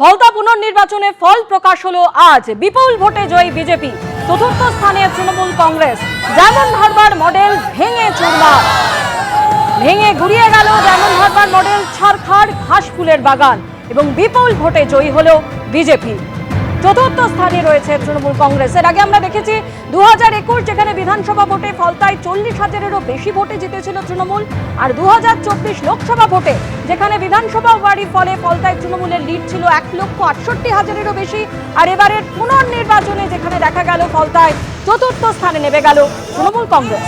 ফলতা পুনর্নির্বাচনে ফল প্রকাশ হলো আজ। বিপুল ভোটে জয়ী বিজেপি, চতুর্থ স্থানে তৃণমূল কংগ্রেস। ডায়মন্ড হারবার মডেল ভেঙে চুরমার, ভেঙে গুড়িয়ে গেল ডায়মন্ড হারবার মডেল, ছারখাড় ঘাসফুলের বাগান এবং বিপুল ভোটে জয়ী হলো বিজেপি। চতুর্থ স্থানে রয়েছে তৃণমূল কংগ্রেস। এর আগে আমরা দেখেছি 2021 যেখানে বিধানসভা ভোটে ফলতায় 40,000-এরও বেশি ভোটে জিতেছিল তৃণমূল, আর 2024 লোকসভা ভোটে যেখানে বিধানসভা বাড়ির ফলে ফলতায় তৃণমূলের লিড ছিল 1,68,000-এরও বেশি। আর এবারের পুনর্নির্বাচনে যেখানে দেখা গেল ফলতায় চতুর্থ স্থানে নেমে গেল তৃণমূল কংগ্রেস।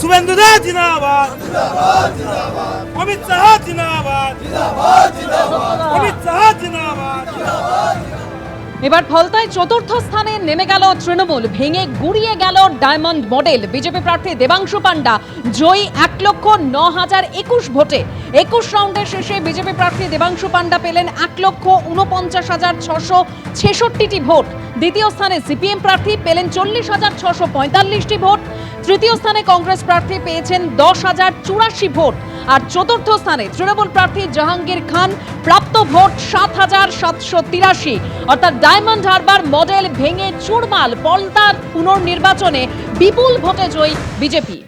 শুভেন্দু দা জিন্দাবাদ, অমিত শাহ জিন্দাবাদ, অমিত শাহ জিন্দাবাদ। এবার ফলতায় চতুর্থ স্থানে নেমে গেল তৃণমূল, ভেঙে গুড়িয়ে গেল ডায়মন্ড মডেল। বিজেপি প্রার্থী দেবাংশু পান্ডা জয়ী 1,09,021 ভোটে। 21 রাউন্ডের শেষে বিজেপি প্রার্থী দেবাংশু পান্ডা পেলেন 1,49,666টি ভোট। দ্বিতীয় স্থানে সিপিএম প্রার্থী পেলেন 40,645টি ভোট। তৃতীয় স্থানে কংগ্রেস প্রার্থী পেয়েছেন 10,084 ভোট। আর চতুর্থ স্থানে তৃণমূল প্রার্থী জাহাঙ্গীর খান, প্রাপ্ত ভোট 7,783। অর্থাৎ ডায়মন্ড হারবার মডেল ভেঙে চুরমাল, ফলতার পুনর্নির্বাচনে বিপুল ভোটে জয়ী বিজেপি।